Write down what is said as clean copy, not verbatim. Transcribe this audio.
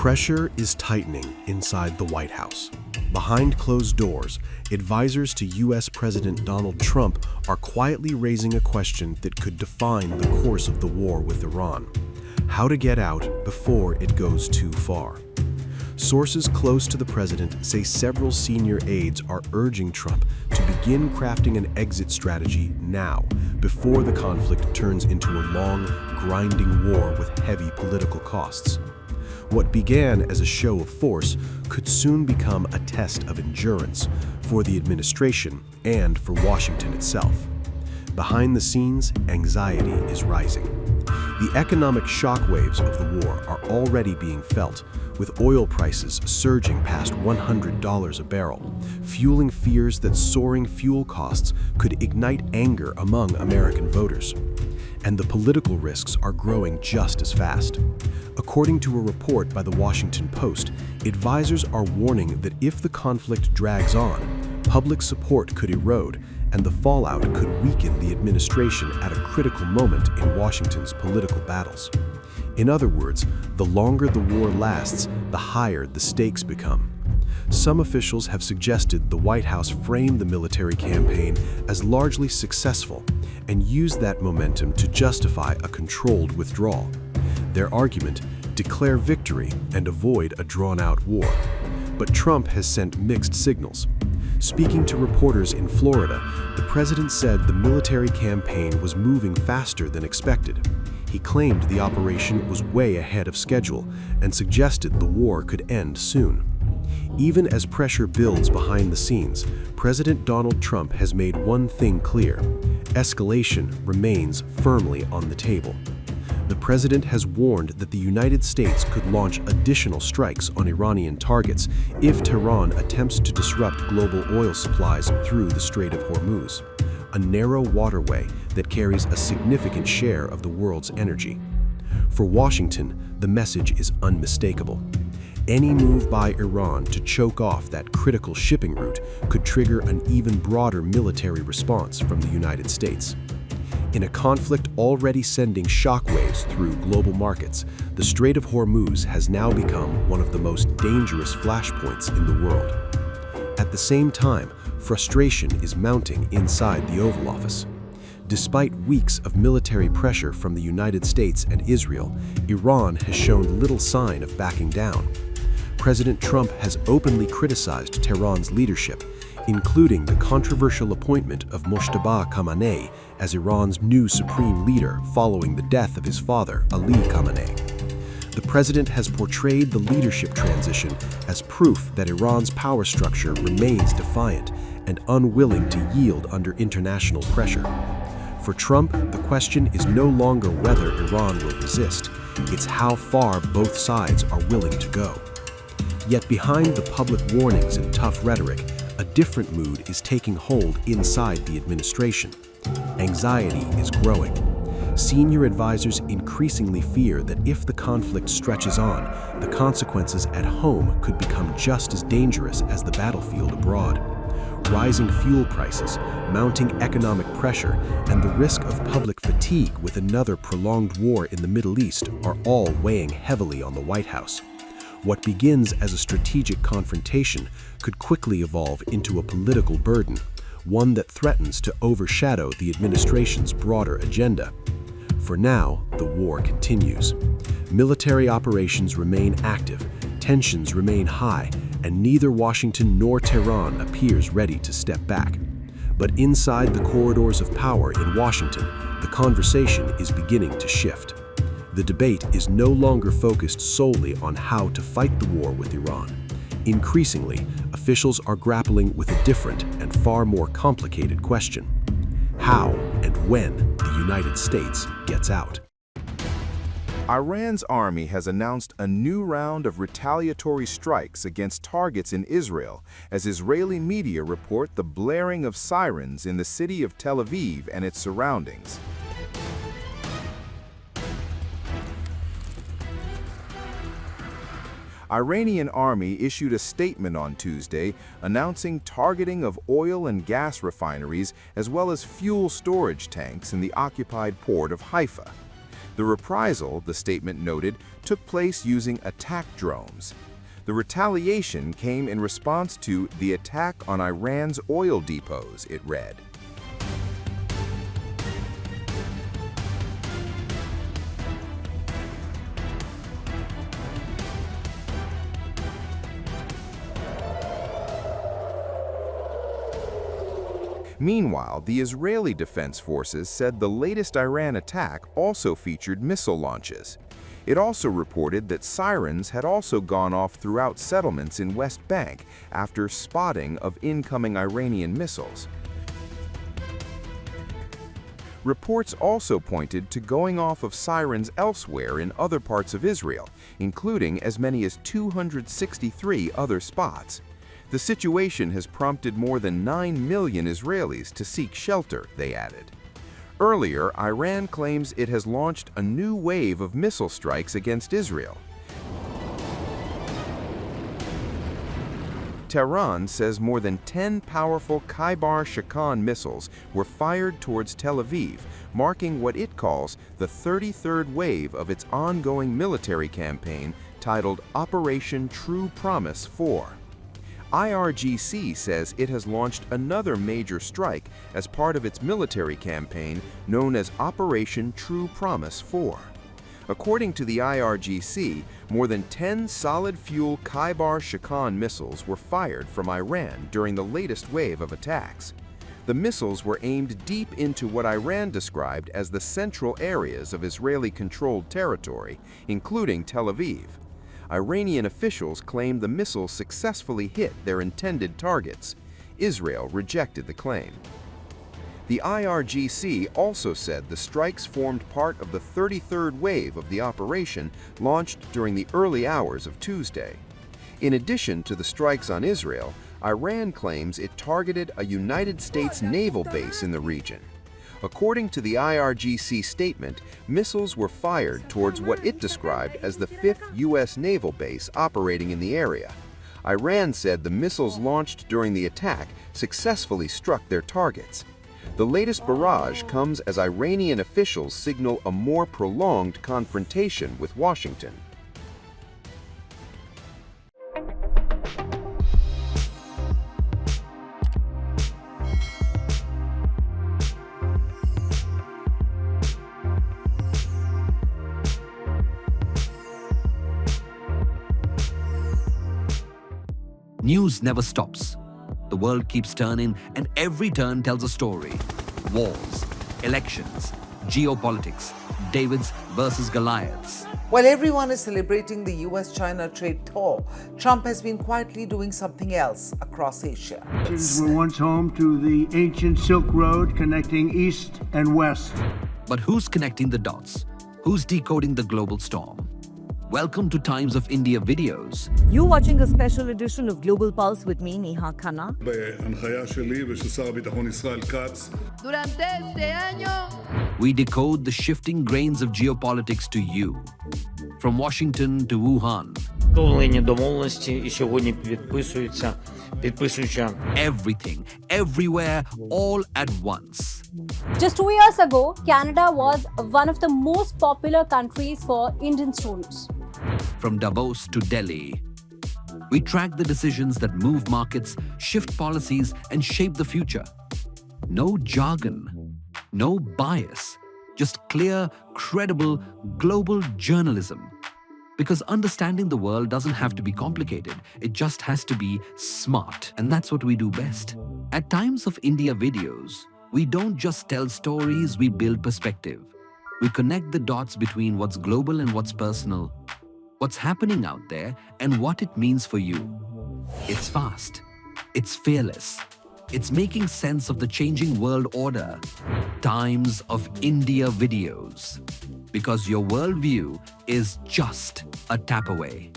Pressure is tightening inside the White House. Behind closed doors, advisors to U.S. President Donald Trump are quietly raising a question that could define the course of the war with Iran: how to get out before it goes too far. Sources close to the president say several senior aides are urging Trump to begin crafting an exit strategy now, before the conflict turns into a long, grinding war with heavy political costs. What began as a show of force could soon become a test of endurance for the administration and for Washington itself. Behind the scenes, anxiety is rising. The economic shockwaves of the war are already being felt, with oil prices surging past $100 a barrel, fueling fears that soaring fuel costs could ignite anger among American voters. And the political risks are growing just as fast. According to a report by the Washington Post, advisors are warning that if the conflict drags on, public support could erode, and the fallout could weaken the administration at a critical moment in Washington's political battles. In other words, the longer the war lasts, the higher the stakes become. Some officials have suggested the White House frame the military campaign as largely successful and use that momentum to justify a controlled withdrawal. Their argument: declare victory and avoid a drawn-out war. But Trump has sent mixed signals. Speaking to reporters in Florida, the president said the military campaign was moving faster than expected. He claimed the operation was way ahead of schedule and suggested the war could end soon. Even as pressure builds behind the scenes, President Donald Trump has made one thing clear: escalation remains firmly on the table. The president has warned that the United States could launch additional strikes on Iranian targets if Tehran attempts to disrupt global oil supplies through the Strait of Hormuz, a narrow waterway that carries a significant share of the world's energy. For Washington, the message is unmistakable. Any move by Iran to choke off that critical shipping route could trigger an even broader military response from the United States. In a conflict already sending shockwaves through global markets, the Strait of Hormuz has now become one of the most dangerous flashpoints in the world. At the same time, frustration is mounting inside the Oval Office. Despite weeks of military pressure from the United States and Israel, Iran has shown little sign of backing down. President Trump has openly criticized Tehran's leadership, including the controversial appointment of Mojtaba Khamenei as Iran's new supreme leader following the death of his father, Ali Khamenei. The president has portrayed the leadership transition as proof that Iran's power structure remains defiant and unwilling to yield under international pressure. For Trump, the question is no longer whether Iran will resist, it's how far both sides are willing to go. Yet behind the public warnings and tough rhetoric, a different mood is taking hold inside the administration. Anxiety is growing. Senior advisors increasingly fear that if the conflict stretches on, the consequences at home could become just as dangerous as the battlefield abroad. Rising fuel prices, mounting economic pressure, and the risk of public fatigue with another prolonged war in the Middle East are all weighing heavily on the White House. What begins as a strategic confrontation could quickly evolve into a political burden, one that threatens to overshadow the administration's broader agenda. For now, the war continues. Military operations remain active, tensions remain high, and neither Washington nor Tehran appears ready to step back. But inside the corridors of power in Washington, the conversation is beginning to shift. The debate is no longer focused solely on how to fight the war with Iran. Increasingly, officials are grappling with a different and far more complicated question: how and when the United States gets out. Iran's army has announced a new round of retaliatory strikes against targets in Israel, as Israeli media report the blaring of sirens in the city of Tel Aviv and its surroundings. Iranian army issued a statement on Tuesday announcing targeting of oil and gas refineries as well as fuel storage tanks in the occupied port of Haifa. The reprisal, the statement noted, took place using attack drones. The retaliation came in response to the attack on Iran's oil depots, it read. Meanwhile, the Israeli Defense Forces said the latest Iran attack also featured missile launches. It also reported that sirens had also gone off throughout settlements in West Bank after spotting of incoming Iranian missiles. Reports also pointed to going off of sirens elsewhere in other parts of Israel, including as many as 263 other spots. The situation has prompted more than 9 million Israelis to seek shelter, they added. Earlier, Iran claims it has launched a new wave of missile strikes against Israel. Tehran says more than 10 powerful Khaibar-Shikan missiles were fired towards Tel Aviv, marking what it calls the 33rd wave of its ongoing military campaign titled Operation True Promise 4. IRGC says it has launched another major strike as part of its military campaign known as Operation True Promise 4. According to the IRGC, more than 10 solid-fuel Khaibar-Shikan missiles were fired from Iran during the latest wave of attacks. The missiles were aimed deep into what Iran described as the central areas of Israeli-controlled territory, including Tel Aviv. Iranian officials claimed the missiles successfully hit their intended targets. Israel rejected the claim. The IRGC also said the strikes formed part of the 33rd wave of the operation launched during the early hours of Tuesday. In addition to the strikes on Israel, Iran claims it targeted a United States naval base in the region. According to the IRGC statement, missiles were fired towards what it described as the 5th U.S. naval base operating in the area. Iran said the missiles launched during the attack successfully struck their targets. The latest barrage comes as Iranian officials signal a more prolonged confrontation with Washington. News never stops. The world keeps turning, and every turn tells a story. Wars, elections, geopolitics, Davids versus Goliaths. While everyone is celebrating the US-China trade thaw, Trump has been quietly doing something else across Asia. These were once home to the ancient Silk Road connecting east and west. But who's connecting the dots? Who's decoding the global storm? Welcome to Times of India videos. You're watching a special edition of Global Pulse with me, Neha Khanna. בהנחיה שלי ושל שר הביטחון ישראל כץ. Durante este año, We decode the shifting grains of geopolitics to you. From Washington to Wuhan. Встановлені домовленості і сьогодні підписуються. Everything, everywhere, all at once. Just 2 years ago, Canada was one of the most popular countries for Indian students. From Davos to Delhi, we track the decisions that move markets, shift policies, and shape the future. No jargon, no bias, just clear, credible, global journalism. Because understanding the world doesn't have to be complicated, it just has to be smart. And that's what we do best. At Times of India videos, we don't just tell stories, we build perspective. We connect the dots between what's global and what's personal, what's happening out there, and what it means for you. It's fast. It's fearless. It's making sense of the changing world order. Times of India videos. Because your worldview is just a tap away.